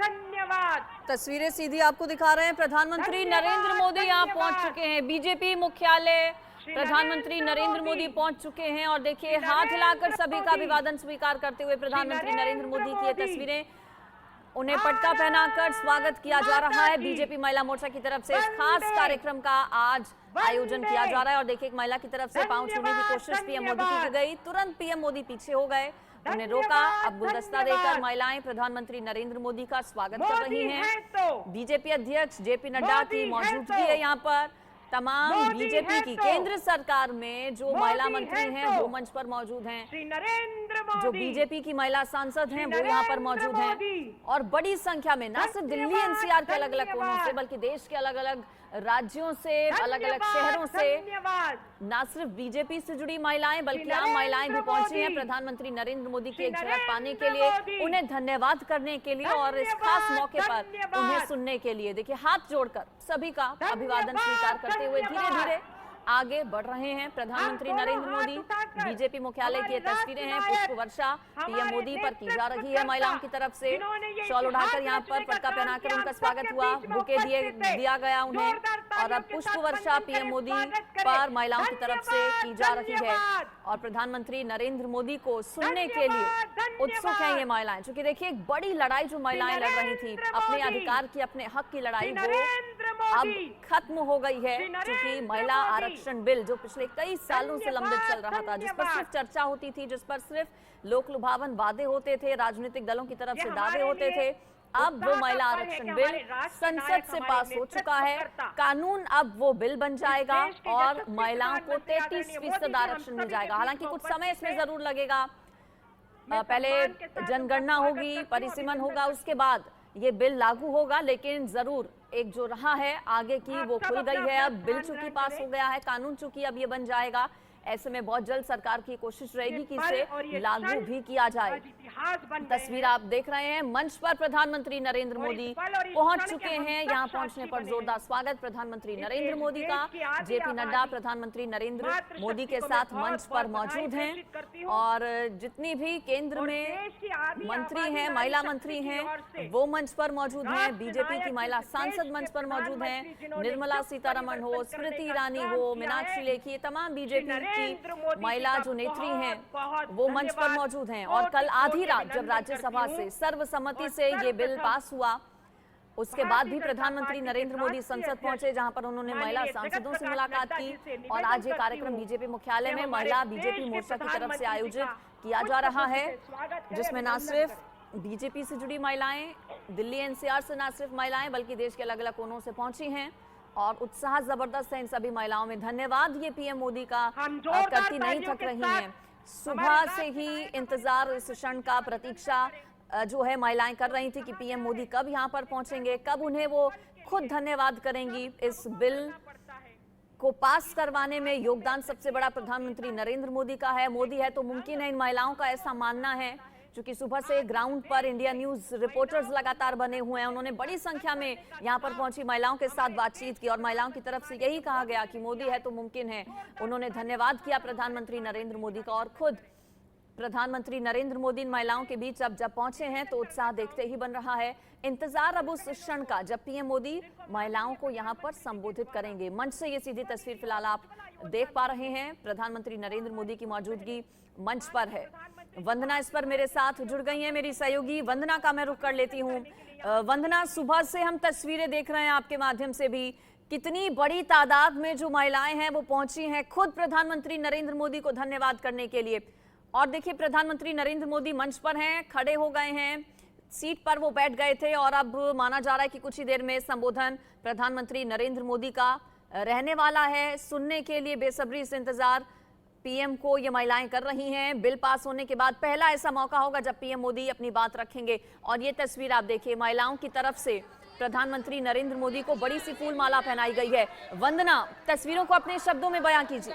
धन्यवाद। तस्वीरें सीधी आपको दिखा रहे हैं। प्रधानमंत्री नरेंद्र मोदी यहाँ पहुंच चुके हैं। बीजेपी मुख्यालय प्रधानमंत्री नरेंद्र मोदी पहुंच चुके हैं और देखिए हाथ हिलाकर सभी का अभिवादन स्वीकार करते हुए प्रधानमंत्री नरेंद्र मोदी की ये तस्वीरें, उन्हें पटका पहनाकर स्वागत किया जा रहा है। बीजेपी महिला मोर्चा की तरफ से इस खास कार्यक्रम का आज आयोजन किया जा रहा है और देखिए एक महिला की तरफ से पांव छूने की कोशिश पीएम मोदी की गई, तुरंत पीएम मोदी पीछे हो गए, उन्हें रोका। अब गुलदस्ता देकर महिलाएं प्रधानमंत्री नरेंद्र मोदी का स्वागत कर रही हैं। बीजेपी अध्यक्ष जेपी नड्डा की मौजूदगी है यहाँ पर। तमाम बीजेपी की केंद्र सरकार में जो महिला मंत्री हैं वो मंच पर मौजूद हैं। जो बीजेपी की महिला सांसद हैं वो यहाँ पर मौजूद हैं और बड़ी संख्या में न सिर्फ दिल्ली एनसीआर के अलग अलग कोनों से बल्कि देश के अलग अलग राज्यों से, अलग अलग शहरों से न सिर्फ बीजेपी से जुड़ी महिलाएं बल्कि आम महिलाएं भी पहुंची हैं प्रधानमंत्री नरेंद्र मोदी की एक झलक पाने के लिए, उन्हें धन्यवाद करने के लिए और इस खास मौके पर उन्हें सुनने के लिए। देखिए हाथ जोड़कर सभी का अभिवादन स्वीकार करते हुए धीरे धीरे आगे बढ़ रहे हैं प्रधानमंत्री नरेंद्र मोदी। बीजेपी मुख्यालय की ये तस्वीरें हैं। पुष्प वर्षा पीएम मोदी पर की जा रही है महिलाओं की तरफ से। शॉल उठाकर यहाँ पर पटका पहनाकर उनका स्वागत हुआ, बुके दिया गया उन्हें और अब पुष्प वर्षा पीएम मोदी पर महिलाओं की तरफ से की जा रही है और प्रधानमंत्री नरेंद्र मोदी को सुनने के लिए उत्सुक है ये महिलाएं। क्योंकि देखिए एक बड़ी लड़ाई जो महिलाएं लड़ रही थी, अपने अधिकार की, अपने हक की लड़ाई, वो अब खत्म हो गई है। क्योंकि महिला आरक्षण बिल जो पिछले कई सालों से लंबित चल रहा था, जिस पर सिर्फ चर्चा होती थी, जिस पर सिर्फ लोक लुभावन वादे होते थे, राजनीतिक दलों की तरफ से दावे होते थे, अब वो महिला आरक्षण बिल संसद से पास हो चुका है। कानून अब वो बिल बन जाएगा और महिलाओं को 33% आरक्षण मिल जाएगा। हालांकि कुछ समय इसमें जरूर लगेगा, पहले जनगणना होगी, परिसीमन होगा, उसके बाद ये बिल लागू होगा, लेकिन जरूर एक जो रहा है आगे की वो खुल गई है। अब बिल चूंकि पास हो गया है, कानून चूंकि अब ये बन जाएगा, ऐसे में बहुत जल्द सरकार की कोशिश रहेगी कि इसे लागू भी किया जाए। तस्वीर आप देख रहे हैं, मंच पर प्रधानमंत्री नरेंद्र मोदी पहुंच चुके हैं। यहां पहुंचने पर जोरदार स्वागत प्रधानमंत्री नरेंद्र मोदी का। जेपी नड्डा प्रधानमंत्री नरेंद्र मोदी के साथ मंच पर मौजूद हैं और जितनी भी केंद्र में मंत्री हैं, महिला मंत्री हैं, वो मंच पर मौजूद हैं। बीजेपी की महिला सांसद मंच पर मौजूद हैं, निर्मला सीतारमण हो, स्मृति ईरानी हो, मीनाक्षी लेखी, तमाम बीजेपी की महिला जो नेत्री हैं वो मंच पर मौजूद हैं। और कल आधी रात जब राज्यसभा से सर्वसम्मति से ये बिल पास हुआ, उसके बाद भी प्रधानमंत्री नरेंद्र मोदी संसद पहुंचे, जहां पर उन्होंने महिला सांसदों से मुलाकात की और आज ये कार्यक्रम बीजेपी मुख्यालय में महिला बीजेपी मोर्चा की तरफ से आयोजित किया जा रहा है, जिसमें न सिर्फ बीजेपी से जुड़ी महिलाएं, दिल्ली एनसीआर से न सिर्फ महिलाएं बल्कि देश के अलग अलग कोनों से पहुंची हैं और उत्साह जबरदस्त है इन सभी महिलाओं में। धन्यवाद ये पीएम मोदी का करती नहीं थक रही हैं। सुबह से ही इंतजार, इस क्षण का प्रतीक्षा जो है महिलाएं कर रही थी कि पीएम मोदी कब यहाँ पर पहुंचेंगे, कब उन्हें वो खुद धन्यवाद करेंगी। इस बिल को पास करवाने में योगदान सबसे बड़ा प्रधानमंत्री नरेंद्र मोदी का है। मोदी है तो मुमकिन है, इन महिलाओं का ऐसा मानना है। क्योंकि सुबह से ग्राउंड पर इंडिया न्यूज रिपोर्टर्स लगातार बने हुए हैं, उन्होंने बड़ी संख्या में यहां पर पहुंची महिलाओं के साथ बातचीत की और महिलाओं की तरफ से यही कहा गया कि मोदी है तो मुमकिन है। उन्होंने धन्यवाद किया प्रधानमंत्री नरेंद्र मोदी का और खुद प्रधानमंत्री नरेंद्र मोदी इन महिलाओं के बीच अब जब पहुंचे हैं तो उत्साह देखते ही बन रहा है। इंतजार अब उस क्षण का जब पीएम मोदी महिलाओं को यहां पर संबोधित करेंगे। मंच से ये सीधी तस्वीर फिलहाल आप देख पा रहे हैं। प्रधानमंत्री नरेंद्र मोदी की मौजूदगी मंच पर है। वंदना इस पर मेरे साथ जुड़ गई हैं, मेरी सहयोगी। वंदना का मैं रुख कर लेती हूँ। वंदना, सुबह से हम तस्वीरें देख रहे हैं आपके माध्यम से भी, कितनी बड़ी तादाद में जो महिलाएं हैं वो पहुंची हैं खुद प्रधानमंत्री नरेंद्र मोदी को धन्यवाद करने के लिए। और देखिए प्रधानमंत्री नरेंद्र मोदी मंच पर हैं, खड़े हो गए हैं, सीट पर वो बैठ गए थे और अब माना जा रहा है कि कुछ ही देर में संबोधन प्रधानमंत्री नरेंद्र मोदी का रहने वाला है। सुनने के लिए बेसब्री से इंतजार पीएम को ये महिलाएं कर रही हैं। बिल पास होने के बाद पहला ऐसा मौका होगा जब पीएम मोदी अपनी बात रखेंगे। और ये तस्वीर आप देखिए, महिलाओं की तरफ से प्रधानमंत्री नरेंद्र मोदी को बड़ी सी फूल माला पहनाई गई है। वंदना, तस्वीरों को अपने शब्दों में बयां कीजिए,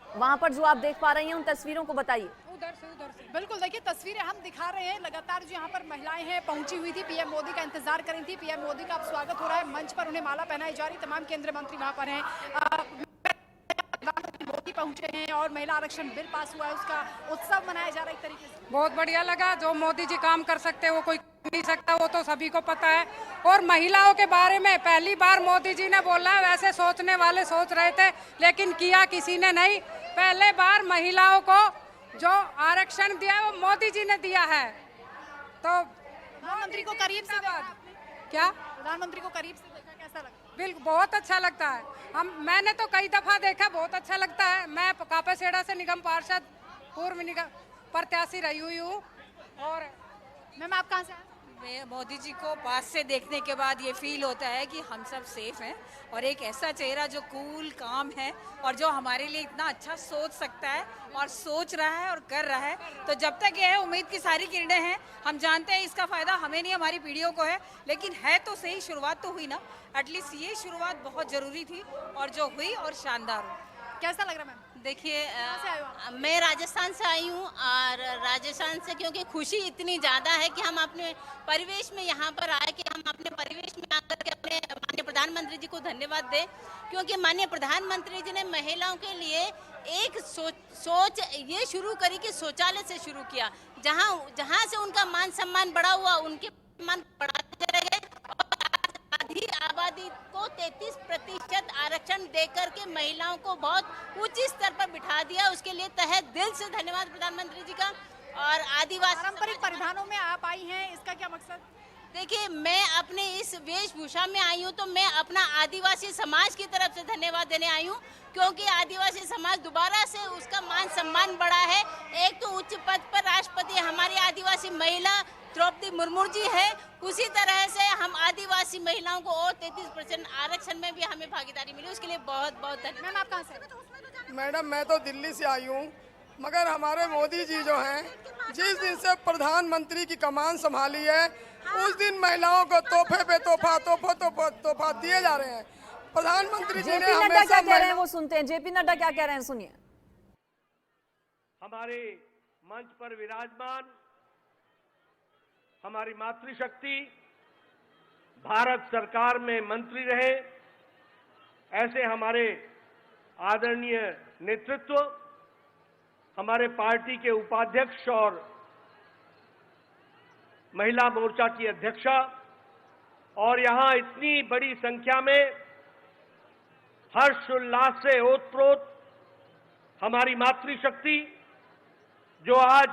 वहां पर जो आप देख पा रही हैं उन तस्वीरों को बताइए। उधर से बिल्कुल देखिए, तस्वीरें हम दिखा रहे हैं। लगातार जो यहाँ पर महिलाएं हैं पहुंची हुई थी, पीएम मोदी का इंतजार कर रही थी। पीएम मोदी का अब स्वागत हो रहा है, मंच पर उन्हें माला पहनाई जा रही। तमाम केंद्रीय मंत्री वहां पर हैं, मोदी पहुंचे हैं और महिला आरक्षण बिल पास हुआ है, उसका उत्सव मनाया जा रहा है एक तरीके से। बहुत बढ़िया लगा, जो मोदी जी काम कर सकते हैं वो कोई नहीं सकता, वो तो सभी को पता है। और महिलाओं के बारे में पहली बार मोदी जी ने बोला है, वैसे सोचने वाले सोच रहे थे लेकिन किया किसी ने नहीं। पहले बार महिलाओं को जो आरक्षण दिया वो मोदी जी ने दिया है। तो प्रधानमंत्री को करीब से देखा आपने? क्या प्रधानमंत्री को करीब से देखा, कैसा लगा? बिल्कुल बहुत अच्छा लगता है। मैंने तो कई दफा देखा, बहुत अच्छा लगता है। मैं कापासेड़ा से निगम पार्षद पूर्व निगम प्रत्याशी रही हुई हूँ। और मैम आप कहाँ से आए? मोदी जी को पास से देखने के बाद ये फील होता है कि हम सब सेफ हैं और एक ऐसा चेहरा जो कूल काम है और जो हमारे लिए इतना अच्छा सोच सकता है और सोच रहा है और कर रहा है। तो जब तक ये है, उम्मीद की सारी किरणें हैं। हम जानते हैं इसका फायदा हमें नहीं, हमारी पीढ़ियों को है, लेकिन है तो सही, शुरुआत तो हुई ना। एटलीस्ट ये शुरुआत बहुत जरूरी थी और जो हुई और शानदार हुई। कैसा लग रहा मैम? देखिए से आए हो आप? मैं राजस्थान से आई हूँ और राजस्थान से क्योंकि खुशी इतनी ज़्यादा है कि हम अपने परिवेश में यहाँ पर आए कि हम अपने परिवेश में आकर के अपने माननीय प्रधानमंत्री जी को धन्यवाद दें, क्योंकि माननीय प्रधानमंत्री जी ने महिलाओं के लिए एक सोच ये शुरू करी कि शौचालय से शुरू किया। जहाँ से उनका मान सम्मान बढ़ा हुआ, उनके मान बढ़ाते रहे और आधी आबादी को 33% आरक्षण देकर के महिलाओं को बहुत उच्च स्तर पर बिठा दिया। उसके लिए तहे दिल से धन्यवाद प्रधानमंत्री जी का। और आदिवासी पारंपरिक परिधानों में आप आई हैं, इसका क्या मकसद? देखिए, मैं अपने इस वेशभूषा में आई हूँ तो मैं अपना आदिवासी समाज की तरफ से धन्यवाद देने आई हूँ, क्योंकि आदिवासी समाज दोबारा से उसका मान सम्मान बढ़ा है। एक तो उच्च पद पर राष्ट्रपति हमारी आदिवासी महिला द्रौपदी मुर्मू जी है, उसी तरह से हम आदिवासी महिलाओं को और 33% आरक्षण में भी हमें भागीदारी मिली, उसके लिए बहुत बहुत धन्यवाद। मैम आप कहाँ से? मैडम मैं तो दिल्ली से आई हूँ, मगर हमारे मोदी जी जो हैं, जिस दिन से प्रधानमंत्री की कमान संभाली है उस दिन महिलाओं को तोहफे पे तोहफा दिए जा रहे हैं। प्रधानमंत्री जी ने जेपी नड्डा क्या हमेशा कह रहे हैं वो सुनते हैं। जेपी नड्डा क्या कह रहे हैं, सुनिए। हमारे मंच पर विराजमान हमारी मातृशक्ति, भारत सरकार में मंत्री रहे ऐसे हमारे आदरणीय नेतृत्व, हमारे पार्टी के उपाध्यक्ष और महिला मोर्चा की अध्यक्षा, और यहां इतनी बड़ी संख्या में हर्षोल्लास से ओतप्रोत हमारी मातृशक्ति जो आज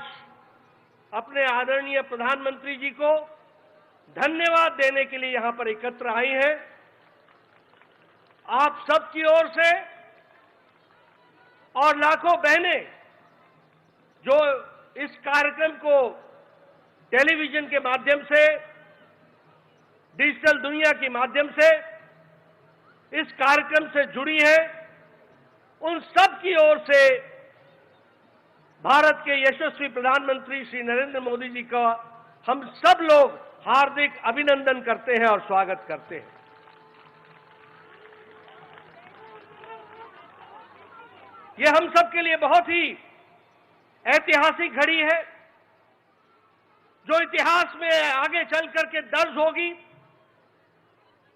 अपने आदरणीय प्रधानमंत्री जी को धन्यवाद देने के लिए यहां पर एकत्र आई हैं। आप सबकी ओर से और लाखों बहनें जो इस कार्यक्रम को टेलीविजन के माध्यम से, डिजिटल दुनिया के माध्यम से इस कार्यक्रम से जुड़ी हैं, उन सब की ओर से भारत के यशस्वी प्रधानमंत्री श्री नरेंद्र मोदी जी का हम सब लोग हार्दिक अभिनंदन करते हैं और स्वागत करते हैं। यह हम सब के लिए बहुत ही ऐतिहासिक घड़ी है, जो इतिहास में आगे चल करके दर्ज होगी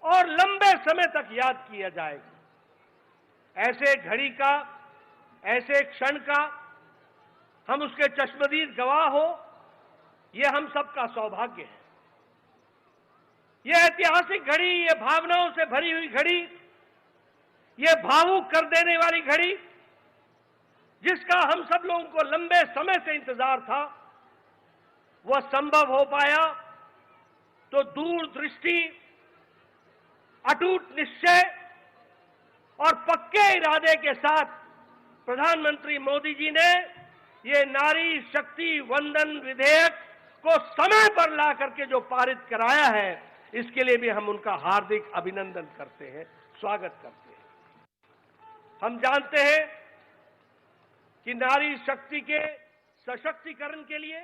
और लंबे समय तक याद किया जाएगा। ऐसे घड़ी का, ऐसे क्षण का हम उसके चश्मदीद गवाह हो, यह हम सबका सौभाग्य है। यह ऐतिहासिक घड़ी, यह भावनाओं से भरी हुई घड़ी, यह भावुक कर देने वाली घड़ी, जिसका हम सब लोगों को लंबे समय से इंतजार था, वह संभव हो पाया तो दूरदृष्टि, अटूट निश्चय और पक्के इरादे के साथ प्रधानमंत्री मोदी जी ने ये नारी शक्ति वंदन विधेयक को समय पर ला करके जो पारित कराया है, इसके लिए भी हम उनका हार्दिक अभिनंदन करते हैं, स्वागत करते हैं। हम जानते हैं कि नारी शक्ति के सशक्तिकरण के लिए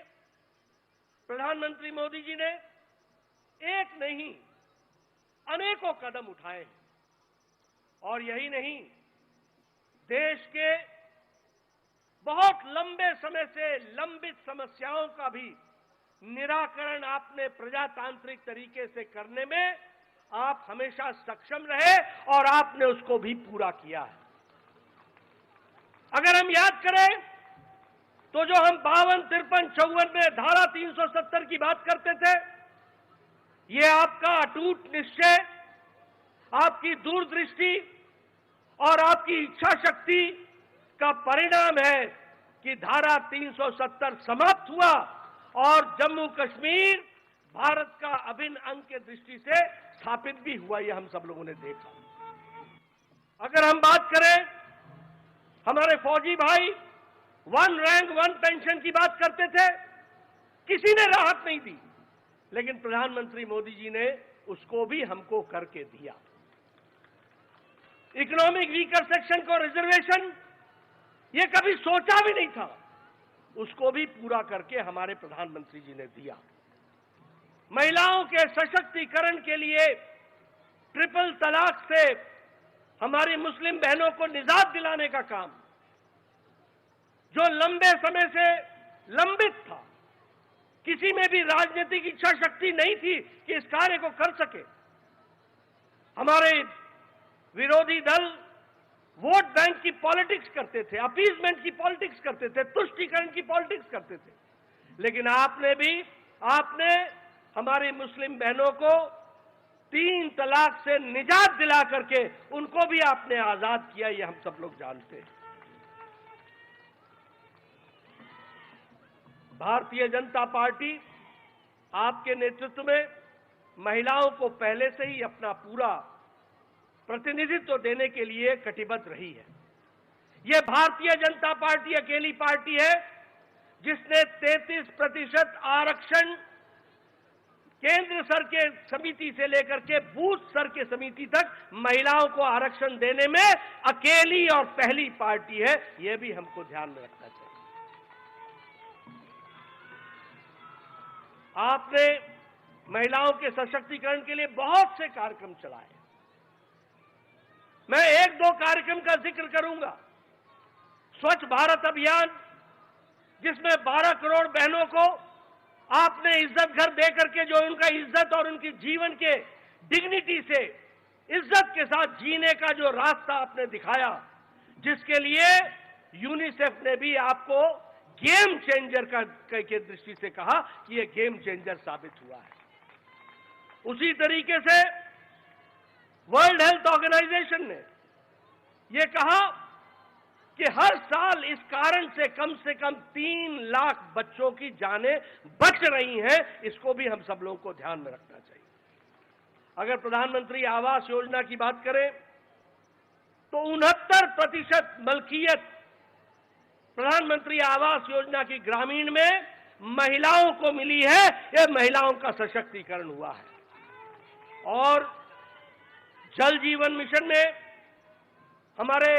प्रधानमंत्री मोदी जी ने एक नहीं अनेकों कदम उठाए हैं, और यही नहीं, देश के बहुत लंबे समय से लंबित समस्याओं का भी निराकरण आपने प्रजातांत्रिक तरीके से करने में आप हमेशा सक्षम रहे और आपने उसको भी पूरा किया है। अगर हम याद करें तो जो हम 52, 53, 54 में धारा 370 की बात करते थे, ये आपका अटूट निश्चय, आपकी दूरदृष्टि और आपकी इच्छा शक्ति का परिणाम है कि धारा 370 समाप्त हुआ और जम्मू कश्मीर भारत का अभिन्न अंग के दृष्टि से स्थापित भी हुआ। ये हम सब लोगों ने देखा। अगर हम बात करें, हमारे फौजी भाई 1 रैंक 1 पेंशन की बात करते थे, किसी ने राहत नहीं दी, लेकिन प्रधानमंत्री मोदी जी ने उसको भी हमको करके दिया। इकोनॉमिक वीकर सेक्शन को रिजर्वेशन, ये कभी सोचा भी नहीं था, उसको भी पूरा करके हमारे प्रधानमंत्री जी ने दिया। महिलाओं के सशक्तिकरण के लिए ट्रिपल तलाक से हमारी मुस्लिम बहनों को निजात दिलाने का काम, जो लंबे समय से लंबित था, किसी में भी राजनीतिक इच्छा शक्ति नहीं थी कि इस कार्य को कर सके। हमारे विरोधी दल वोट बैंक की पॉलिटिक्स करते थे, अपीजमेंट की पॉलिटिक्स करते थे, तुष्टीकरण की पॉलिटिक्स करते थे, लेकिन आपने हमारी मुस्लिम बहनों को 3 तलाक से निजात दिला करके उनको भी आपने आजाद किया, ये हम सब लोग जानते हैं। भारतीय जनता पार्टी आपके नेतृत्व में महिलाओं को पहले से ही अपना पूरा प्रतिनिधित्व देने के लिए कटिबद्ध रही है। यह भारतीय जनता पार्टी अकेली पार्टी है जिसने 33% आरक्षण केंद्र स्तर के समिति से लेकर के बूथ स्तर के समिति तक महिलाओं को आरक्षण देने में अकेली और पहली पार्टी है। यह भी हमको ध्यान में रखना चाहिए। आपने महिलाओं के सशक्तिकरण के लिए बहुत से कार्यक्रम चलाए। मैं 1-2 कार्यक्रम का जिक्र करूंगा। स्वच्छ भारत अभियान, जिसमें 12 करोड़ बहनों को आपने इज्जत घर दे करके, जो उनका इज्जत और उनकी जीवन के डिग्निटी से इज्जत के साथ जीने का जो रास्ता आपने दिखाया, जिसके लिए यूनिसेफ ने भी आपको गेम चेंजर के दृष्टि से कहा कि यह गेम चेंजर साबित हुआ है। उसी तरीके से वर्ल्ड हेल्थ ऑर्गेनाइजेशन ने यह कहा कि हर साल इस कारण से कम 3 लाख बच्चों की जानें बच रही हैं। इसको भी हम सब लोगों को ध्यान में रखना चाहिए। अगर प्रधानमंत्री आवास योजना की बात करें तो 69% मलकियत प्रधानमंत्री आवास योजना की ग्रामीण में महिलाओं को मिली है। यह महिलाओं का सशक्तिकरण हुआ है। और जल जीवन मिशन में हमारे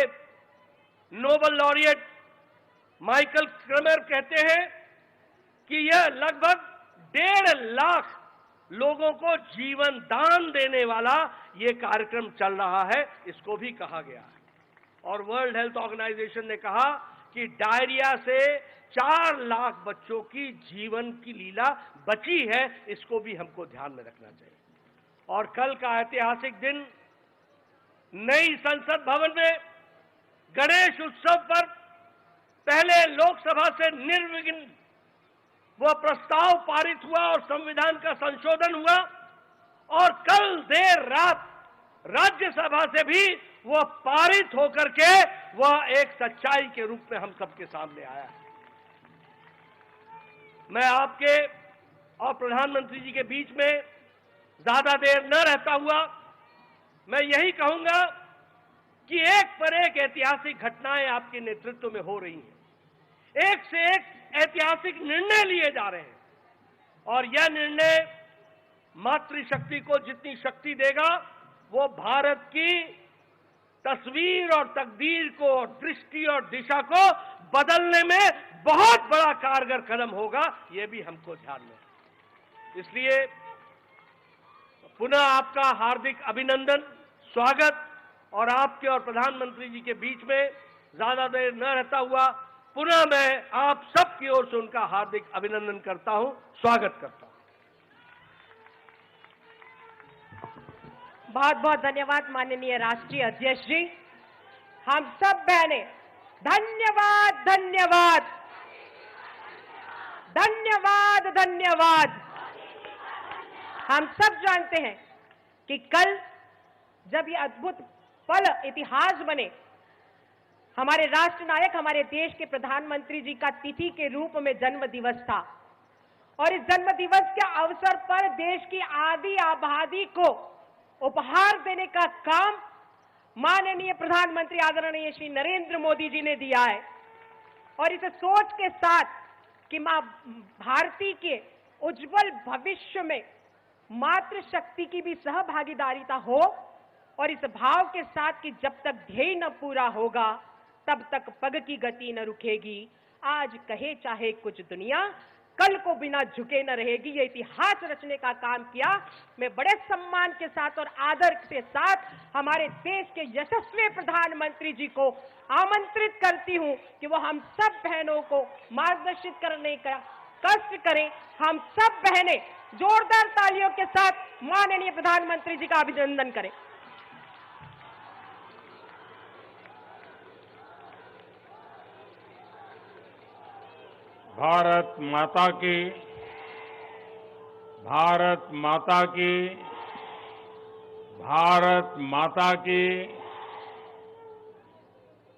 नोबेल लॉरिएट माइकल क्रमर कहते हैं कि यह लगभग 1.5 लाख लोगों को जीवन दान देने वाला यह कार्यक्रम चल रहा है। इसको भी कहा गया है। और वर्ल्ड हेल्थ ऑर्गेनाइजेशन ने कहा कि डायरिया से 4 लाख बच्चों की जीवन की लीला बची है। इसको भी हमको ध्यान में रखना चाहिए। और कल का ऐतिहासिक दिन, नई संसद भवन में गणेश उत्सव पर पहले लोकसभा से निर्विघ्न वह प्रस्ताव पारित हुआ और संविधान का संशोधन हुआ, और कल देर रात राज्यसभा से भी वह पारित होकर के वह एक सच्चाई के रूप में हम सबके सामने आया है। मैं आपके और प्रधानमंत्री जी के बीच में ज्यादा देर न रहता हुआ मैं यही कहूंगा कि एक पर एक ऐतिहासिक घटनाएं आपके नेतृत्व में हो रही हैं। एक से एक ऐतिहासिक निर्णय लिए जा रहे हैं, और यह निर्णय मातृशक्ति को जितनी शक्ति देगा, वो भारत की तस्वीर और तकदीर को, दृष्टि और दिशा को बदलने में बहुत बड़ा कारगर कदम होगा। यह भी हमको ध्यान में। इसलिए पुनः आपका हार्दिक अभिनंदन, स्वागत, और आपके और प्रधानमंत्री जी के बीच में ज्यादा देर न रहता हुआ पुनः मैं आप सब की ओर से उनका हार्दिक अभिनंदन करता हूं, स्वागत करता हूं। बहुत बहुत धन्यवाद माननीय राष्ट्रीय अध्यक्ष जी। हम सब बहनें धन्यवाद धन्यवाद धन्यवाद धन्यवाद। हम सब जानते हैं कि कल जब ये अद्भुत पल इतिहास बने, हमारे राष्ट्र नायक, हमारे देश के प्रधानमंत्री जी का तिथि के रूप में जन्म दिवस था और इस जन्म दिवस के अवसर पर देश की आधी आबादी को उपहार देने का काम माननीय प्रधानमंत्री आदरणीय श्री नरेंद्र मोदी जी ने दिया है। और इस सोच के साथ कि मां भारती के उज्जवल भविष्य में मातृशक्ति की भी सहभागीदारिता हो, और इस भाव के साथ कि जब तक ध्येय न पूरा होगा तब तक पग की गति न रुकेगी। आज कहे चाहे कुछ दुनिया, कल को बिना झुके न रहेगी। ये इतिहास रचने का काम किया। मैं बड़े सम्मान के साथ और आदर के साथ हमारे देश के यशस्वी प्रधानमंत्री जी को आमंत्रित करती हूं कि वो हम सब बहनों को मार्गदर्शित करने का कष्ट करें। हम सब बहनें जोरदार तालियों के साथ माननीय प्रधानमंत्री जी का अभिनंदन करें। भारत माता की, भारत माता की, भारत माता की।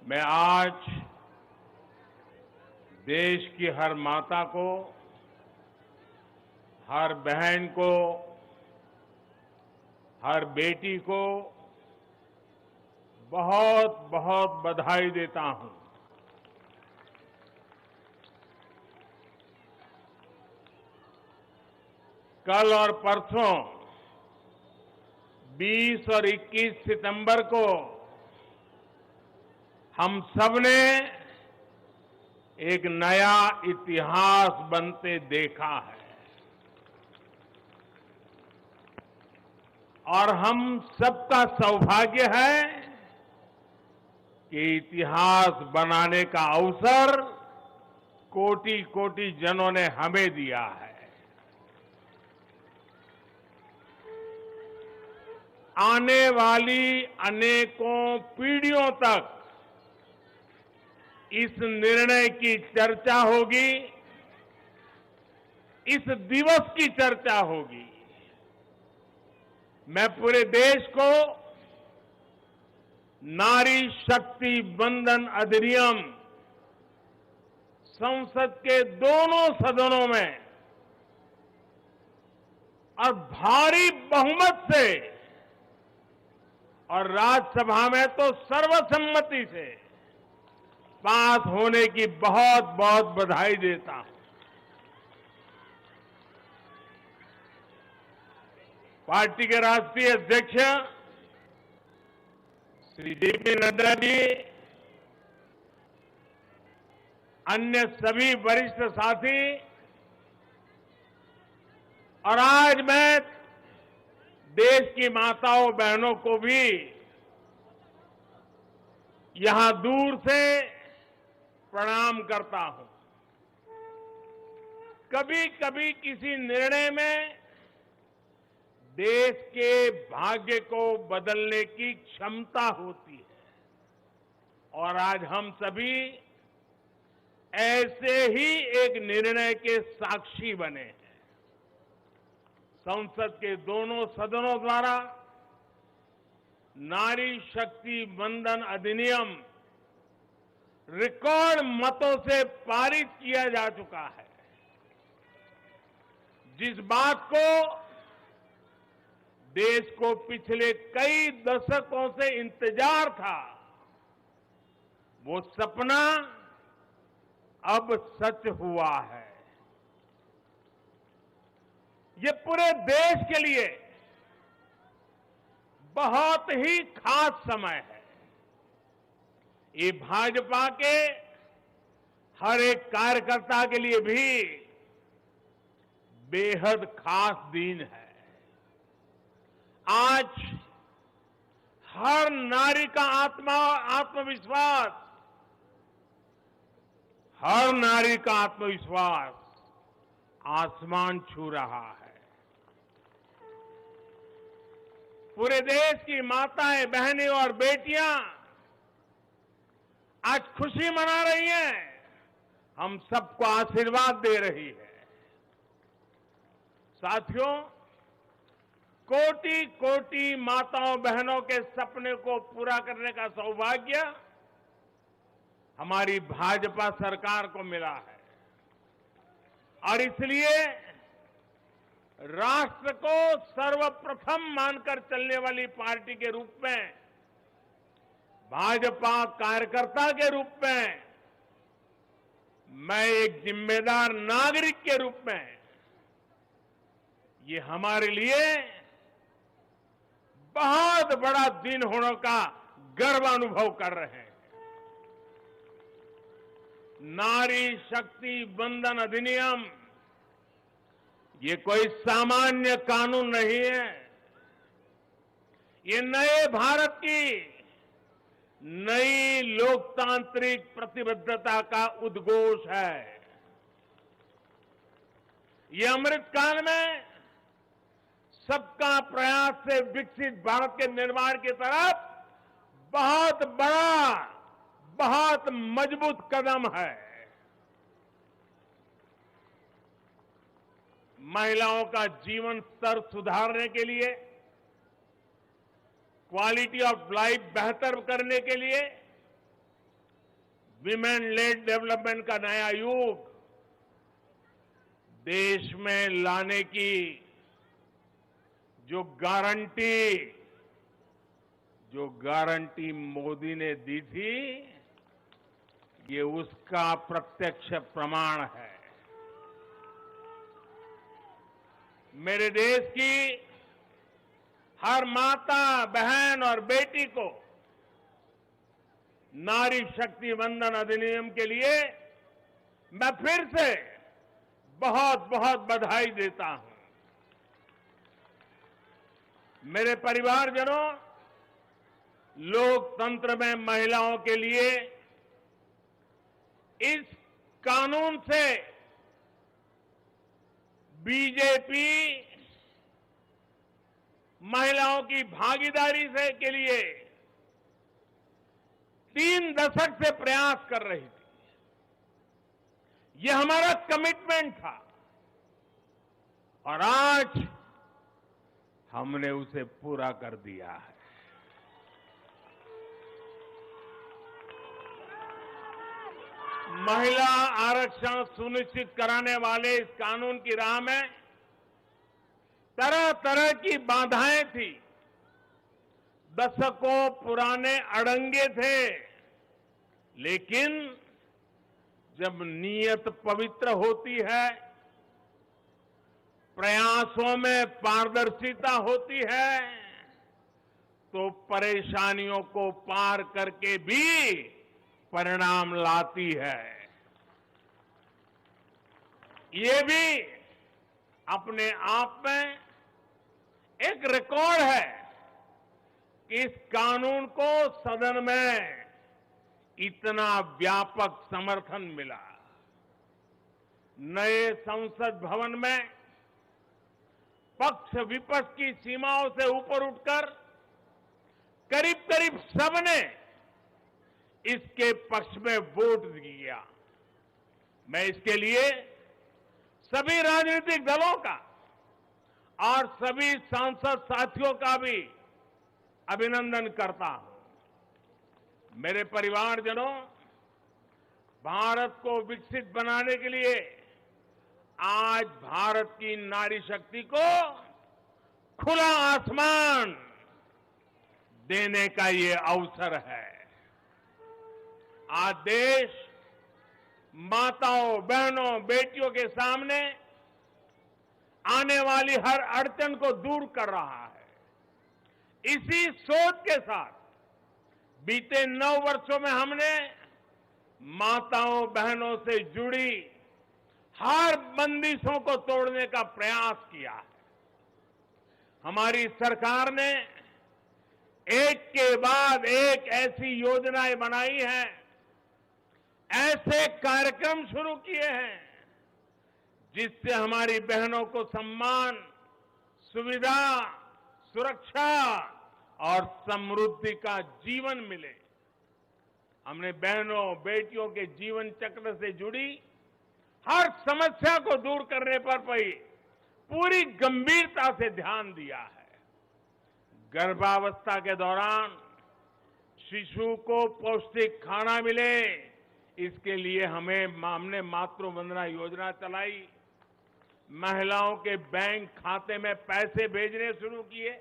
मैं आज देश की हर माता को, हर बहन को, हर बेटी को बहुत बहुत बधाई देता हूं। कल और परसों 20 और 21 सितंबर को हम सबने एक नया इतिहास बनते देखा है और हम सबका सौभाग्य है कि इतिहास बनाने का अवसर कोटि कोटि जनों ने हमें दिया है। आने वाली अनेकों पीढ़ियों तक इस निर्णय की चर्चा होगी, इस दिवस की चर्चा होगी। मैं पूरे देश को नारी शक्ति वंदन अधिनियम संसद के दोनों सदनों में और भारी बहुमत से और राज्यसभा में तो सर्वसम्मति से पास होने की बहुत बहुत बधाई देता हूं। पार्टी के राष्ट्रीय अध्यक्ष श्री जेपी नड्डा जी, अन्य सभी वरिष्ठ साथी, और आज मैं देश की माताओं बहनों को भी यहां दूर से प्रणाम करता हूं। कभी कभी किसी निर्णय में देश के भाग्य को बदलने की क्षमता होती है और आज हम सभी ऐसे ही एक निर्णय के साक्षी बने हैं। संसद के दोनों सदनों द्वारा नारी शक्ति वंदन अधिनियम रिकॉर्ड मतों से पारित किया जा चुका है। जिस बात को देश को पिछले कई दशकों से इंतजार था, वो सपना अब सच हुआ है। ये पूरे देश के लिए बहुत ही खास समय है। ये भाजपा के हर एक कार्यकर्ता के लिए भी बेहद खास दिन है। आज हर नारी का आत्मविश्वास, हर नारी का आत्मविश्वास आसमान छू रहा है। पूरे देश की माताएं, बहनें और बेटियां आज खुशी मना रही हैं, हम सबको आशीर्वाद दे रही है। साथियों, कोटि कोटि माताओं बहनों के सपने को पूरा करने का सौभाग्य हमारी भाजपा सरकार को मिला है। और इसलिए राष्ट्र को सर्वप्रथम मानकर चलने वाली पार्टी के रूप में, भाजपा कार्यकर्ता के रूप में, मैं एक जिम्मेदार नागरिक के रूप में, ये हमारे लिए बहुत बड़ा दिन होने का गर्व अनुभव कर रहे हैं। नारी शक्ति वंदन अधिनियम ये कोई सामान्य कानून नहीं है। ये नए भारत की नई लोकतांत्रिक प्रतिबद्धता का उद्घोष है। ये अमृत काल में सबका प्रयास से विकसित भारत के निर्माण की तरफ बहुत बड़ा, बहुत मजबूत कदम है। महिलाओं का जीवन स्तर सुधारने के लिए, क्वालिटी ऑफ लाइफ बेहतर करने के लिए विमेन लेड डेवलपमेंट का नया युग देश में लाने की जो गारंटी मोदी ने दी थी, ये उसका प्रत्यक्ष प्रमाण है। मेरे देश की हर माता, बहन और बेटी को नारी शक्ति वंदन अधिनियम के लिए मैं फिर से बहुत बहुत बधाई देता हूं। मेरे परिवारजनों, लोकतंत्र में महिलाओं के लिए इस कानून से बीजेपी महिलाओं की भागीदारी से के लिए 3 दशक से प्रयास कर रही थी। यह हमारा कमिटमेंट था और आज हमने उसे पूरा कर दिया है। महिला आरक्षण सुनिश्चित कराने वाले इस कानून की राह में तरह तरह की बाधाएं थी, दशकों पुराने अड़ंगे थे, लेकिन जब नीयत पवित्र होती है, प्रयासों में पारदर्शिता होती है, तो परेशानियों को पार करके भी परिणाम लाती है। ये भी अपने आप में एक रिकॉर्ड है कि इस कानून को सदन में इतना व्यापक समर्थन मिला। नए संसद भवन में पक्ष विपक्ष की सीमाओं से ऊपर उठकर करीब करीब सबने इसके पक्ष में वोट दिया। मैं इसके लिए सभी राजनीतिक दलों का और सभी सांसद साथियों का भी अभिनंदन करता हूं। मेरे परिवारजनों, भारत को विकसित बनाने के लिए आज भारत की नारी शक्ति को खुला आसमान देने का ये अवसर है। आज देश माताओं, बहनों, बेटियों के सामने आने वाली हर अड़चन को दूर कर रहा है। इसी सोच के साथ बीते 9 वर्षों में हमने माताओं, बहनों से जुड़ी हर बंदिशों को तोड़ने का प्रयास किया है। हमारी सरकार ने एक के बाद एक ऐसी योजनाएं बनाई हैं, ऐसे कार्यक्रम शुरू किए हैं जिससे हमारी बहनों को सम्मान, सुविधा, सुरक्षा और समृद्धि का जीवन मिले। हमने बहनों, बेटियों के जीवन चक्र से जुड़ी हर समस्या को दूर करने पर पूरी गंभीरता से ध्यान दिया है। गर्भावस्था के दौरान शिशु को पौष्टिक खाना मिले, इसके लिए हमने मातृ वंदना योजना चलाई। महिलाओं के बैंक खाते में पैसे भेजने शुरू किए।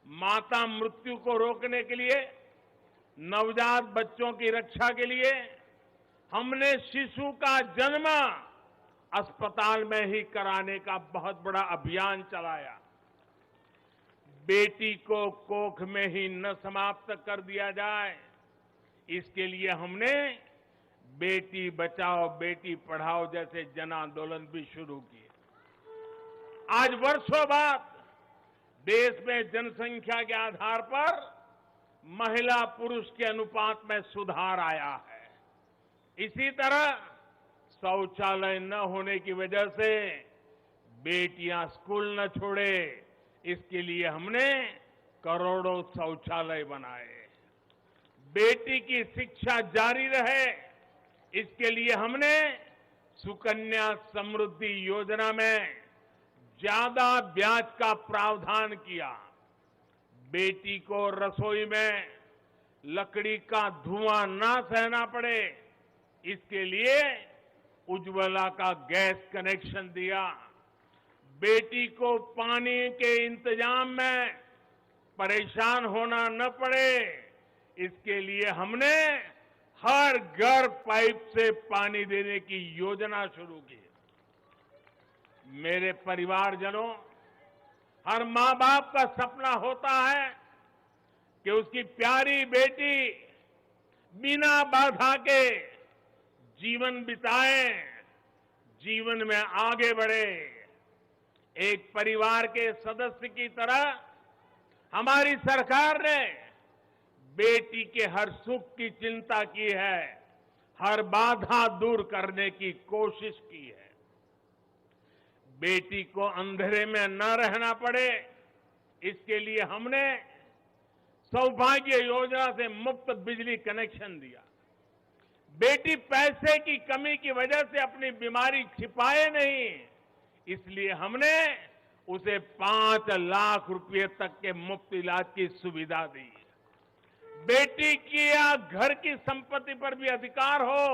माता मृत्यु को रोकने के लिए, नवजात बच्चों की रक्षा के लिए हमने शिशु का जन्म अस्पताल में ही कराने का बहुत बड़ा अभियान चलाया। बेटी को कोख में ही न समाप्त कर दिया जाए, इसके लिए हमने बेटी बचाओ बेटी पढ़ाओ जैसे जन आंदोलन भी शुरू किए। आज वर्षों बाद देश में जनसंख्या के आधार पर महिला पुरुष के अनुपात में सुधार आया है। इसी तरह शौचालय न होने की वजह से बेटियां स्कूल न छोड़े, इसके लिए हमने करोड़ों शौचालय बनाए। बेटी की शिक्षा जारी रहे, इसके लिए हमने सुकन्या समृद्धि योजना में ज्यादा ब्याज का प्रावधान किया। बेटी को रसोई में लकड़ी का धुआं ना सहना पड़े, इसके लिए उज्ज्वला का गैस कनेक्शन दिया। बेटी को पानी के इंतजाम में परेशान होना न पड़े, इसके लिए हमने हर घर पाइप से पानी देने की योजना शुरू की। मेरे परिवारजनों, हर मां बाप का सपना होता है कि उसकी प्यारी बेटी बिना बाधा के जीवन बिताए, जीवन में आगे बढ़े। एक परिवार के सदस्य की तरह हमारी सरकार ने बेटी के हर सुख की चिंता की है, हर बाधा दूर करने की कोशिश की है। बेटी को अंधेरे में न रहना पड़े, इसके लिए हमने सौभाग्य योजना से मुफ्त बिजली कनेक्शन दिया। बेटी पैसे की कमी की वजह से अपनी बीमारी छिपाए नहीं, इसलिए हमने उसे 5 लाख रुपए तक के मुफ्त इलाज की सुविधा दी। बेटी की या घर की संपत्ति पर भी अधिकार हो,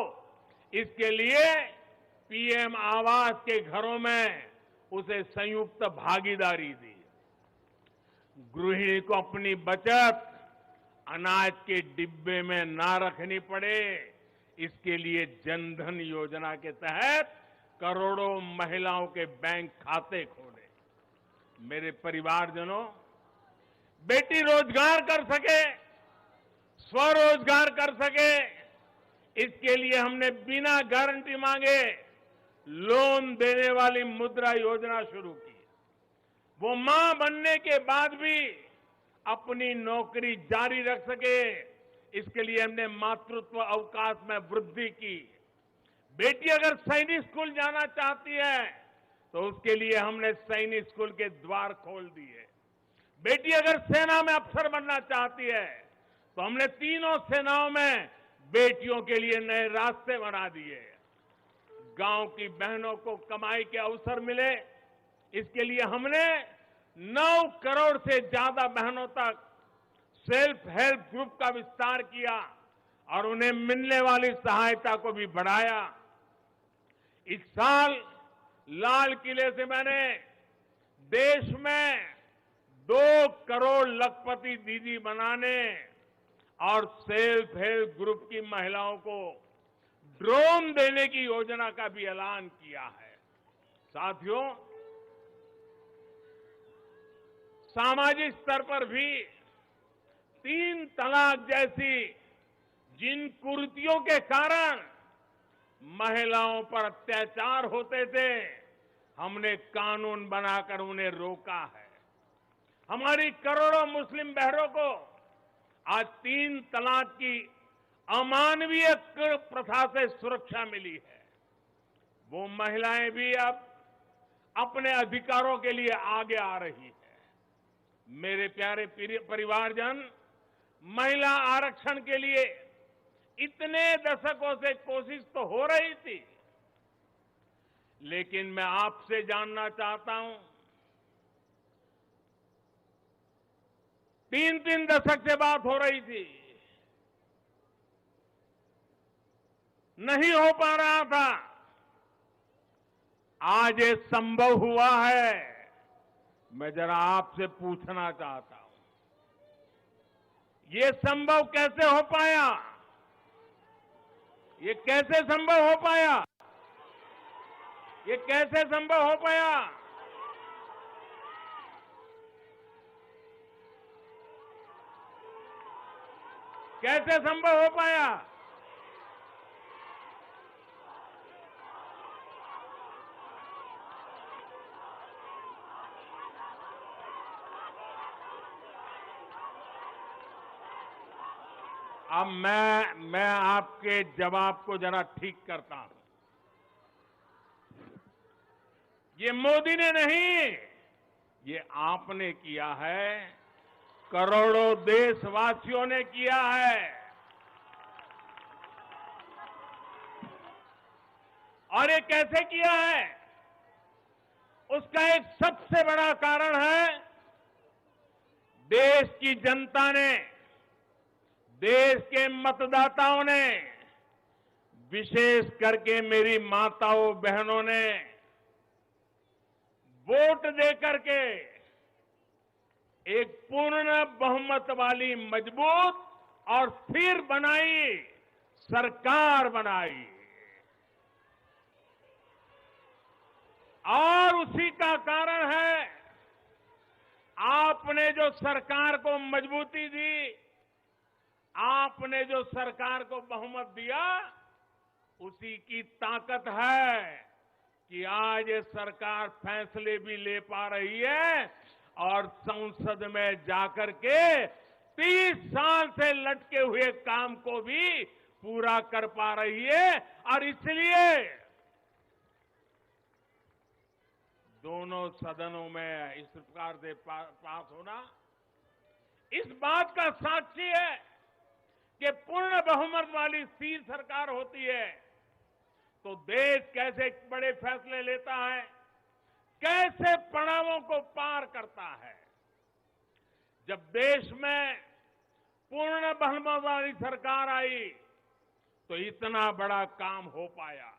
इसके लिए पीएम आवास के घरों में उसे संयुक्त भागीदारी दी। गृहिणी को अपनी बचत अनाज के डिब्बे में ना रखनी पड़े, इसके लिए जनधन योजना के तहत करोड़ों महिलाओं के बैंक खाते खोले। मेरे परिवारजनों, बेटी रोजगार कर सके, स्वरोजगार कर सके, इसके लिए हमने बिना गारंटी मांगे लोन देने वाली मुद्रा योजना शुरू की। वो मां बनने के बाद भी अपनी नौकरी जारी रख सके, इसके लिए हमने मातृत्व अवकाश में वृद्धि की। बेटी अगर सैनिक स्कूल जाना चाहती है तो उसके लिए हमने सैनिक स्कूल के द्वार खोल दिए। बेटी अगर सेना में अफसर बनना चाहती है तो हमने तीनों सेनाओं में बेटियों के लिए नए रास्ते बना दिए। गांव की बहनों को कमाई के अवसर मिले, इसके लिए हमने 9 करोड़ से ज्यादा बहनों तक सेल्फ हेल्प ग्रुप का विस्तार किया और उन्हें मिलने वाली सहायता को भी बढ़ाया। इस साल लाल किले से मैंने देश में 2 करोड़ लखपति दीदी बनाने और सेल्फ हेल्प ग्रुप की महिलाओं को ड्रोन देने की योजना का भी ऐलान किया है। साथियों, सामाजिक स्तर पर भी 3 तलाक जैसी जिन कुरीतियों के कारण महिलाओं पर अत्याचार होते थे, हमने कानून बनाकर उन्हें रोका है। हमारी करोड़ों मुस्लिम बहनों को आज 3 तलाक की अमानवीय प्रथा से सुरक्षा मिली है। वो महिलाएं भी अब अपने अधिकारों के लिए आगे आ रही है। मेरे प्यारे परिवारजन, महिला आरक्षण के लिए इतने दशकों से कोशिश तो हो रही थी, लेकिन मैं आपसे जानना चाहता हूं, 3-3 दशक से बात हो रही थी, नहीं हो पा रहा था। आज ये संभव हुआ है। मैं जरा आपसे पूछना चाहता हूं, ये संभव कैसे हो पाया? ये कैसे संभव हो पाया? ये कैसे संभव हो पाया? कैसे संभव हो पाया? अब मैं आपके जवाब को जरा ठीक करता हूं। ये मोदी ने नहीं, ये आपने किया है, करोड़ों देशवासियों ने किया है। और ये कैसे किया है? उसका एक सबसे बड़ा कारण है, देश की जनता ने, देश के मतदाताओं ने, विशेष करके मेरी माताओं बहनों ने वोट देकर के एक पूर्ण बहुमत वाली मजबूत और स्थिर बनाई सरकार बनाई। और उसी का कारण है, आपने जो सरकार को मजबूती दी, आपने जो सरकार को बहुमत दिया, उसी की ताकत है कि आज ये सरकार फैसले भी ले पा रही है और संसद में जाकर के 30 साल से लटके हुए काम को भी पूरा कर पा रही है। और इसलिए दोनों सदनों में इस प्रकार से पास होना इस बात का साक्षी है कि पूर्ण बहुमत वाली स्थिर सरकार होती है तो देश कैसे बड़े फैसले लेता है, कैसे पड़ावों को पार करता है। जब देश में पूर्ण बहुमत वाली सरकार आई तो इतना बड़ा काम हो पाया।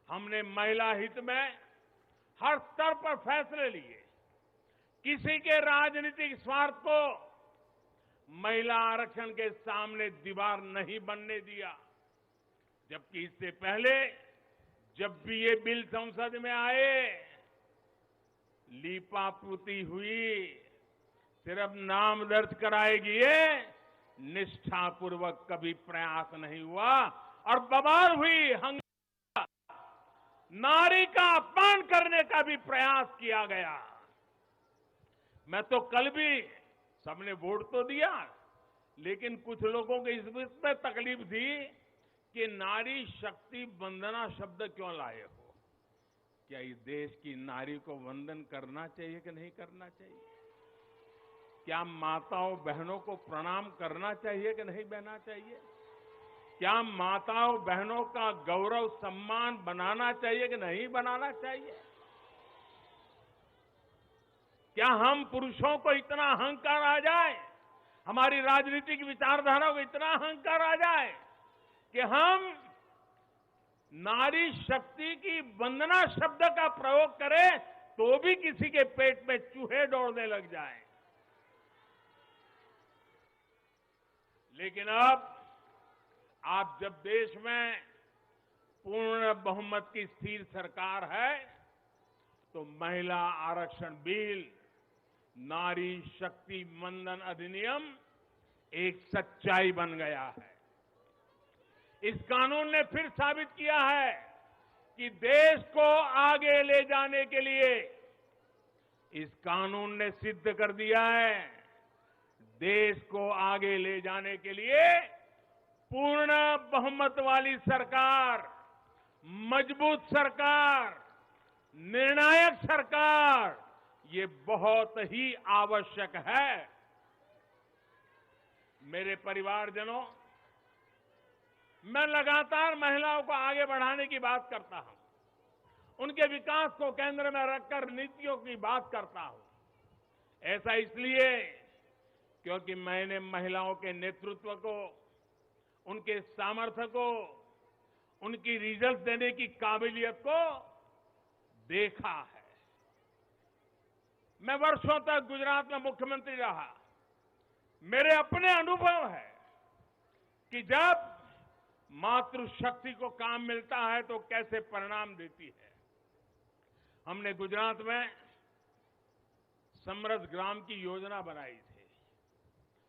हमने महिला हित में हर स्तर पर फैसले लिए, किसी के राजनीतिक स्वार्थ को महिला आरक्षण के सामने दीवार नहीं बनने दिया। जबकि इससे पहले जब भी ये बिल संसद में आए, लीपापोती हुई, सिर्फ नाम दर्ज कराएगी, ये निष्ठापूर्वक कभी प्रयास नहीं हुआ और बवाल हुई, हंगामा, नारी का अपमान करने का भी प्रयास किया गया। मैं तो कल भी, सबने वोट तो दिया, लेकिन कुछ लोगों को इस पे तकलीफ थी कि नारी शक्ति वंदना शब्द क्यों लाए हो। क्या इस देश की नारी को वंदन करना चाहिए कि नहीं करना चाहिए? क्या माताओं बहनों को प्रणाम करना चाहिए कि नहीं बहना चाहिए? क्या माताओं बहनों का गौरव सम्मान बनाना चाहिए कि नहीं बनाना चाहिए? क्या हम पुरुषों को इतना अहंकार आ जाए, हमारी राजनीतिक विचारधारा को इतना अहंकार आ जाए कि हम नारी शक्ति की वंदना शब्द का प्रयोग करें तो भी किसी के पेट में चूहे दौड़ने लग जाएं। लेकिन अब आप जब देश में पूर्ण बहुमत की स्थिर सरकार है तो महिला आरक्षण बिल, नारी शक्ति वंदन अधिनियम एक सच्चाई बन गया है। इस कानून ने फिर साबित किया है कि देश को आगे ले जाने के लिए, इस कानून ने सिद्ध कर दिया है, देश को आगे ले जाने के लिए पूर्ण बहुमत वाली सरकार, मजबूत सरकार, निर्णायक सरकार, ये बहुत ही आवश्यक है। मेरे परिवारजनों, मैं लगातार महिलाओं को आगे बढ़ाने की बात करता हूं, उनके विकास को केंद्र में रखकर नीतियों की बात करता हूं। ऐसा इसलिए क्योंकि मैंने महिलाओं के नेतृत्व को, उनके सामर्थ्य को, उनकी रिजल्ट देने की काबिलियत को देखा है। मैं वर्षों तक गुजरात में मुख्यमंत्री रहा। मेरे अपने अनुभव है कि जब मातृशक्ति को काम मिलता है तो कैसे परिणाम देती है। हमने गुजरात में समृद्ध ग्राम की योजना बनाई थी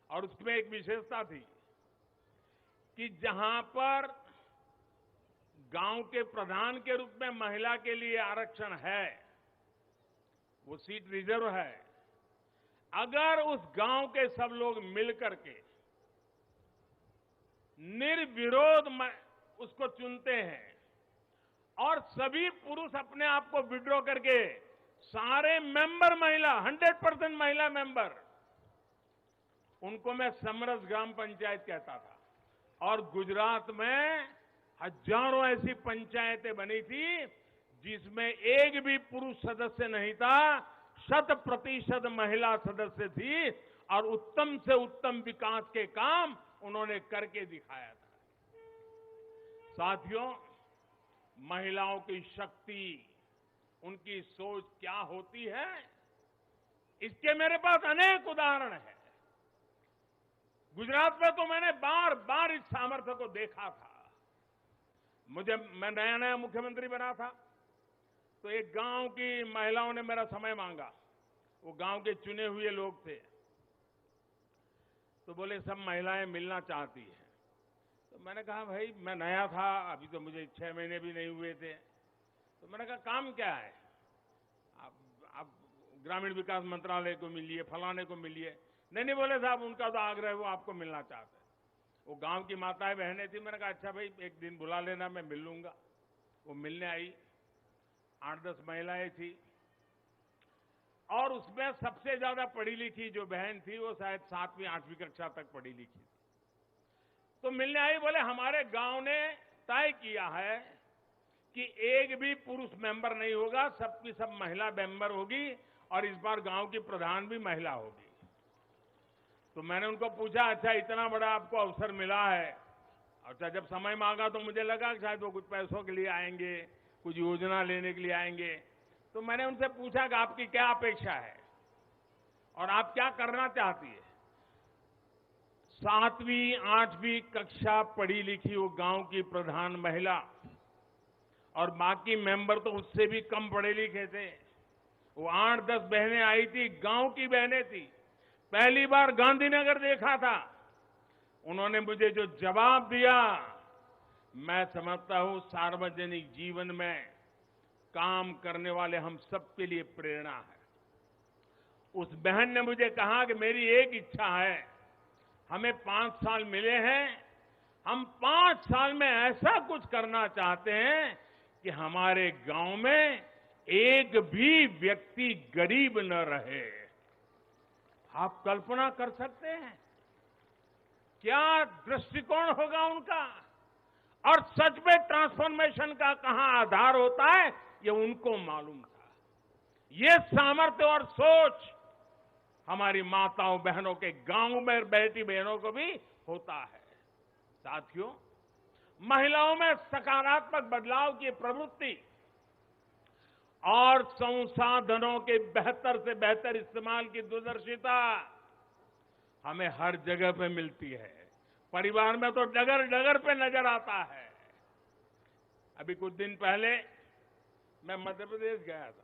और उसमें एक विशेषता थी कि जहां पर गांव के प्रधान के रूप में महिला के लिए आरक्षण है, वो सीट रिजर्व है, अगर उस गांव के सब लोग मिलकर के निर्विरोध उसको चुनते हैं और सभी पुरुष अपने आप को विड्रॉ करके सारे मेंबर महिला, 100% महिला मेंबर, उनको मैं समरस ग्राम पंचायत कहता था। और गुजरात में हजारों ऐसी पंचायतें बनी थी जिसमें एक भी पुरुष सदस्य नहीं था, 100% महिला सदस्य थी और उत्तम से उत्तम विकास के काम उन्होंने करके दिखाया था। साथियों, महिलाओं की शक्ति, उनकी सोच क्या होती है, इसके मेरे पास अनेक उदाहरण हैं। गुजरात में तो मैंने बार बार इस सामर्थ्य को देखा था। मैं नया नया मुख्यमंत्री बना था तो एक गांव की महिलाओं ने मेरा समय मांगा। वो गांव के चुने हुए लोग थे, तो बोले सब महिलाएं मिलना चाहती हैं। तो मैंने कहा भाई मैं नया था, अभी तो मुझे 6 महीने भी नहीं हुए थे। तो मैंने कहा काम क्या है, आप ग्रामीण विकास मंत्रालय को मिलिए, फलाने को मिलिए। नहीं बोले साहब उनका तो आग्रह है, वो आपको मिलना चाहते हैं। वो गांव की माताएं बहनें थी। मैंने कहा अच्छा भाई एक दिन बुला लेना, मैं मिल लूंगा। वो मिलने आई, 8-10 महिलाएं थी और उसमें सबसे ज्यादा पढ़ी लिखी जो बहन थी वो शायद 7वीं 8वीं कक्षा तक पढ़ी लिखी थी। तो मिलने आई, बोले हमारे गांव ने तय किया है कि एक भी पुरुष मेंबर नहीं होगा, सबकी सब महिला मेंबर होगी और इस बार गांव की प्रधान भी महिला होगी। तो मैंने उनको पूछा अच्छा इतना बड़ा आपको अवसर मिला है। अच्छा जब समय मांगा तो मुझे लगा कि शायद वो कुछ पैसों के लिए आएंगे, कुछ योजना लेने के लिए आएंगे। तो मैंने उनसे पूछा कि आपकी क्या अपेक्षा है और आप क्या करना चाहती है। 7वीं 8वीं कक्षा पढ़ी लिखी वो गांव की प्रधान महिला और बाकी मेंबर तो उससे भी कम पढ़े लिखे थे। वो 8-10 बहनें आई थी, गांव की बहनें थी। पहली बार गांधीनगर देखा था। उन्होंने मुझे जो जवाब दिया, मैं समझता हूं सार्वजनिक जीवन में काम करने वाले हम सबके लिए प्रेरणा है। उस बहन ने मुझे कहा कि मेरी एक इच्छा है, हमें 5 साल मिले हैं, हम 5 साल में ऐसा कुछ करना चाहते हैं कि हमारे गांव में एक भी व्यक्ति गरीब न रहे। आप कल्पना कर सकते हैं क्या दृष्टिकोण होगा उनका। और सच में ट्रांसफॉर्मेशन का कहां आधार होता है ये उनको मालूम था। ये सामर्थ्य और सोच हमारी माताओं बहनों के गांव में बैठी बहनों को भी होता है। साथियों, महिलाओं में सकारात्मक बदलाव की प्रवृत्ति और संसाधनों के बेहतर से बेहतर इस्तेमाल की दूरदर्शिता हमें हर जगह पे मिलती है। परिवार में तो डगर डगर पे नजर आता है। अभी कुछ दिन पहले मैं मध्य प्रदेश गया था,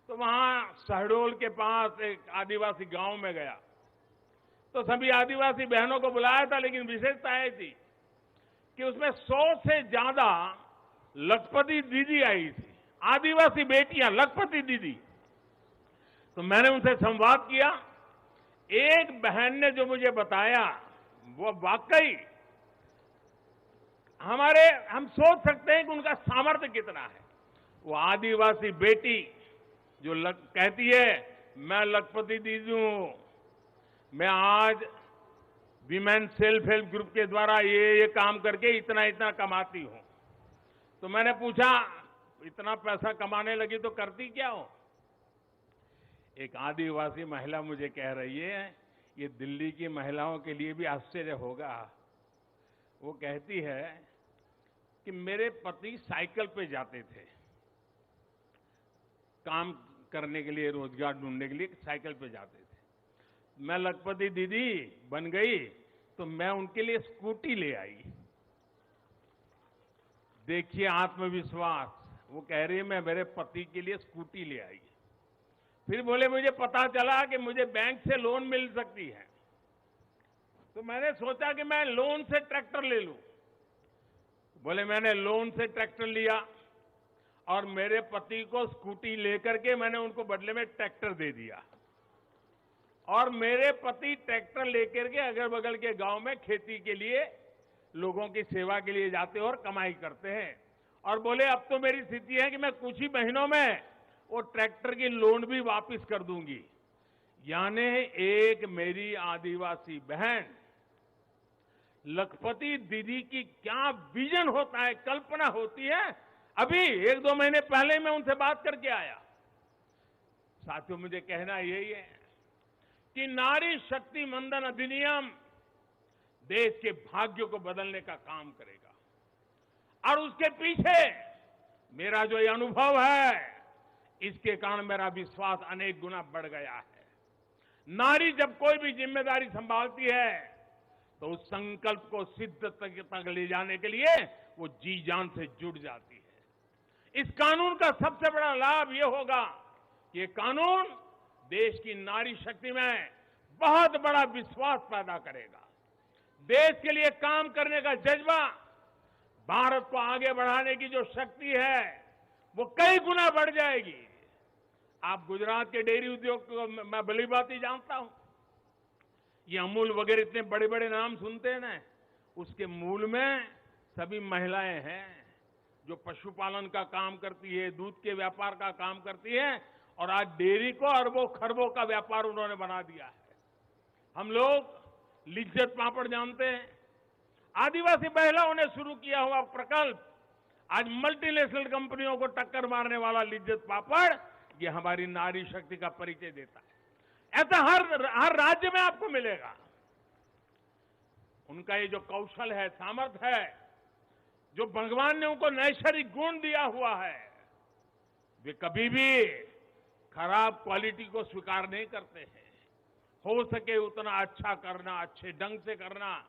तो वहां शहडोल के पास एक आदिवासी गांव में गया तो सभी आदिवासी बहनों को बुलाया था, लेकिन विशेषता यह थी कि उसमें 100 से ज्यादा लखपति दीदी आई थी, आदिवासी बेटियां, लखपति दीदी। तो मैंने उनसे संवाद किया। एक बहन ने जो मुझे बताया वो वाकई हम सोच सकते हैं कि उनका सामर्थ्य कितना है। वो आदिवासी बेटी जो कहती है मैं लखपति दीदी हूं, मैं आज विमेन सेल्फ हेल्प ग्रुप के द्वारा ये काम करके इतना इतना कमाती हूं। तो मैंने पूछा इतना पैसा कमाने लगी तो करती क्या हो। एक आदिवासी महिला मुझे कह रही है, ये दिल्ली की महिलाओं के लिए भी आश्चर्य होगा। वो कहती है कि मेरे पति साइकिल पे जाते थे काम करने के लिए, रोजगार ढूंढने के लिए साइकिल पे जाते थे। मैं लखपति दीदी बन गई तो मैं उनके लिए स्कूटी ले आई। देखिए आत्मविश्वास। वो कह रही है मैं मेरे पति के लिए स्कूटी ले आई। फिर बोले मुझे पता चला कि मुझे बैंक से लोन मिल सकती है, तो मैंने सोचा कि मैं लोन से ट्रैक्टर ले लूं। बोले मैंने लोन से ट्रैक्टर लिया और मेरे पति को स्कूटी लेकर के मैंने उनको बदले में ट्रैक्टर दे दिया, और मेरे पति ट्रैक्टर लेकर के अगल बगल के गांव में खेती के लिए लोगों की सेवा के लिए जाते हैं और कमाई करते हैं। और बोले अब तो मेरी स्थिति है कि मैं कुछ ही महीनों में वो ट्रैक्टर की लोन भी वापस कर दूंगी। यानी एक मेरी आदिवासी बहन लखपति दीदी की क्या विजन होता है, कल्पना होती है। अभी 1-2 महीने पहले मैं उनसे बात करके आया। साथियों मुझे कहना यही है कि नारी शक्ति वंदन अधिनियम देश के भाग्य को बदलने का काम करेगा, और उसके पीछे मेरा जो ये अनुभव है, इसके कारण मेरा विश्वास अनेक गुना बढ़ गया है। नारी जब कोई भी जिम्मेदारी संभालती है तो उस संकल्प को सिद्ध तक ले जाने के लिए वो जी जान से जुड़ जाती है। इस कानून का सबसे बड़ा लाभ ये होगा कि ये कानून देश की नारी शक्ति में बहुत बड़ा विश्वास पैदा करेगा। देश के लिए काम करने का जज्बा, भारत को आगे बढ़ाने की जो शक्ति है वो कई गुना बढ़ जाएगी। आप गुजरात के डेयरी उद्योग को मैं भली बात ही जानता हूं। ये अमूल वगैरह इतने बड़े बड़े नाम सुनते हैं ना, उसके मूल में सभी महिलाएं हैं जो पशुपालन का काम करती है, दूध के व्यापार का काम करती है, और आज डेयरी को अरबों खरबों का व्यापार उन्होंने बना दिया है। हम लोग लिज्जत पापड़ जानते हैं, आदिवासी महिलाओं ने शुरू किया हुआ प्रकल्प आज मल्टीनेशनल कंपनियों को टक्कर मारने वाला लिज्जत पापड़, ये हमारी नारी शक्ति का परिचय देता है। ऐसा हर राज्य में आपको मिलेगा। उनका ये जो कौशल है, सामर्थ्य है, जो भगवान ने उनको नैसर्गिक गुण दिया हुआ है, वे कभी भी खराब क्वालिटी को स्वीकार नहीं करते हैं। हो सके उतना अच्छा करना, अच्छे ढंग से करना,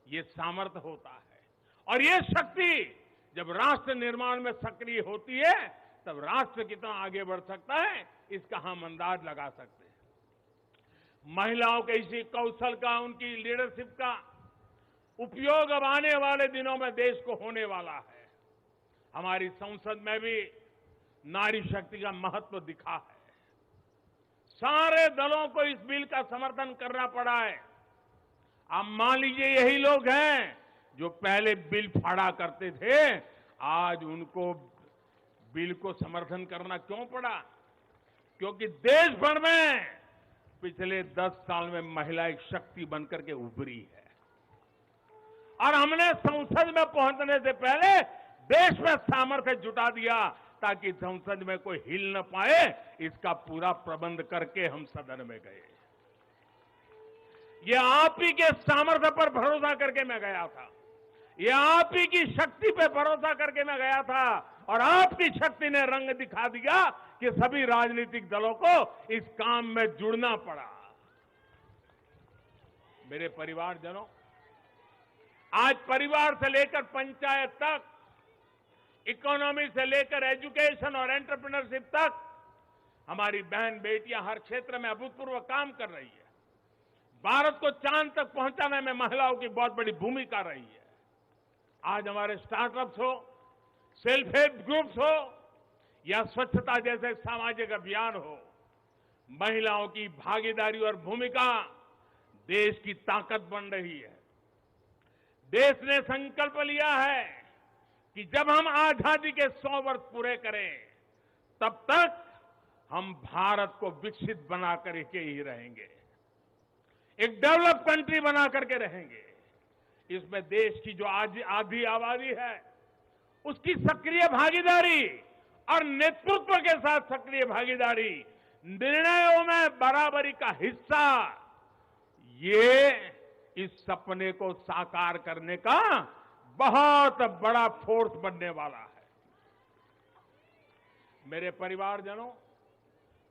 ये सामर्थ्य होता है। और ये शक्ति जब राष्ट्र निर्माण में सक्रिय होती है तब राष्ट्र कितना आगे बढ़ सकता है, इसका हम अंदाज लगा सकते हैं। महिलाओं के इसी कौशल का, उनकी लीडरशिप का उपयोग अब आने वाले दिनों में देश को होने वाला है। हमारी संसद में भी नारी शक्ति का महत्व दिखा है। सारे दलों को इस बिल का समर्थन करना पड़ा है। आप मान लीजिए यही लोग हैं जो पहले बिल फाड़ा करते थे, आज उनको बिल को समर्थन करना क्यों पड़ा? क्योंकि देश भर में पिछले 10 साल में महिला एक शक्ति बनकर के उभरी है, और हमने संसद में पहुंचने से पहले देश में सामर्थ्य जुटा दिया ताकि संसद में कोई हिल न पाए। इसका पूरा प्रबंध करके हम सदन में गए। ये आप ही के सामर्थ्य पर भरोसा करके मैं गया था, ये आप ही की शक्ति पे भरोसा करके मैं गया था, और आपकी शक्ति ने रंग दिखा दिया कि सभी राजनीतिक दलों को इस काम में जुड़ना पड़ा। मेरे परिवारजनों, आज परिवार से लेकर पंचायत तक, इकोनॉमी से लेकर एजुकेशन और एंटरप्रेन्योरशिप तक हमारी बहन बेटियां हर क्षेत्र में अभूतपूर्व काम कर रही है। भारत को चांद तक पहुंचाने में महिलाओं की बहुत बड़ी भूमिका रही है। आज हमारे स्टार्टअप्स हो, सेल्फ हेल्प ग्रुप्स हो, या स्वच्छता जैसे सामाजिक अभियान हो, महिलाओं की भागीदारी और भूमिका देश की ताकत बन रही है। देश ने संकल्प लिया है कि जब हम आजादी के 100 वर्ष पूरे करें तब तक हम भारत को विकसित बना करके ही रहेंगे, एक डेवलप कंट्री बना करके रहेंगे। इसमें देश की जो आधी आबादी है उसकी सक्रिय भागीदारी और नेतृत्व के साथ सक्रिय भागीदारी निर्णयों में बराबरी का हिस्सा, ये इस सपने को साकार करने का बहुत बड़ा फोर्स बनने वाला है। मेरे परिवारजनों,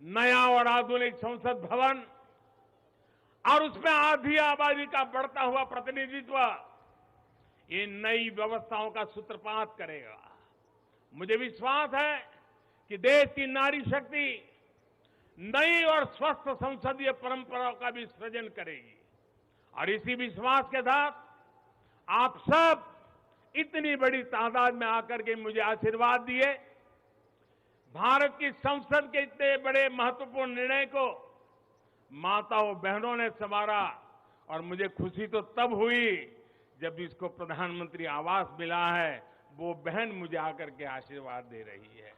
नया और आधुनिक संसद भवन और उसमें आधी आबादी का बढ़ता हुआ प्रतिनिधित्व, ये नई व्यवस्थाओं का सूत्रपात करेगा। मुझे विश्वास है कि देश की नारी शक्ति नई और स्वस्थ संसदीय परंपराओं का भी सृजन करेगी। और इसी विश्वास के साथ आप सब इतनी बड़ी तादाद में आकर के मुझे आशीर्वाद दिए। भारत की संसद के इतने बड़े महत्वपूर्ण निर्णय को माताओं बहनों ने संवारा और मुझे खुशी तो तब हुई जब इसको प्रधानमंत्री आवास मिला है, वो बहन मुझे आकर के आशीर्वाद दे रही है।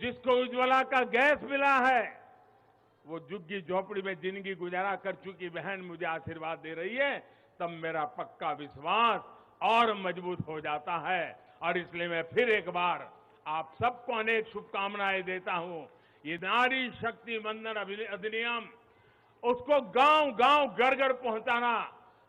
जिसको उज्ज्वला का गैस मिला है, वो झुग्गी झोपड़ी में जिंदगी गुजारा कर चुकी बहन मुझे आशीर्वाद दे रही है, तब मेरा पक्का विश्वास और मजबूत हो जाता है। और इसलिए मैं फिर एक बार आप सबको अनेक शुभकामनाएं देता हूं। ये नारी शक्ति वंदन अधिनियम, उसको गांव गांव घर घर पहुंचाना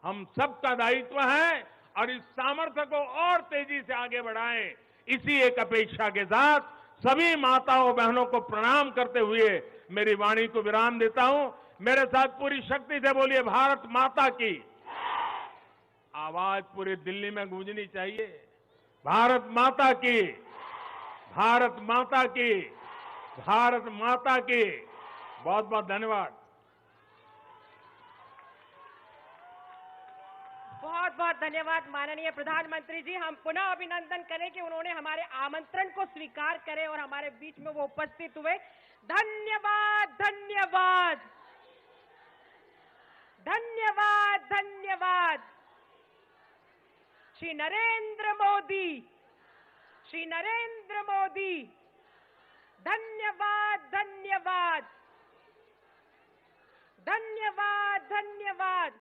हम सबका दायित्व है और इस सामर्थ्य को और तेजी से आगे बढ़ाएं। इसी एक अपेक्षा के साथ सभी माताओं बहनों को प्रणाम करते हुए मेरी वाणी को विराम देता हूं। मेरे साथ पूरी शक्ति से बोलिए, भारत माता की। आवाज पूरी दिल्ली में गूंजनी चाहिए, भारत माता की, भारत माता की, भारत माता की। बहुत बहुत धन्यवाद। बहुत बहुत धन्यवाद माननीय प्रधानमंत्री जी। हम पुनः अभिनंदन करें कि उन्होंने हमारे आमंत्रण को स्वीकार करे और हमारे बीच में वो उपस्थित हुए। धन्यवाद, धन्यवाद, धन्यवाद, धन्यवाद। श्री नरेंद्र मोदी, श्री नरेंद्र मोदी, धन्यवाद, धन्यवाद, धन्यवाद, धन्यवाद।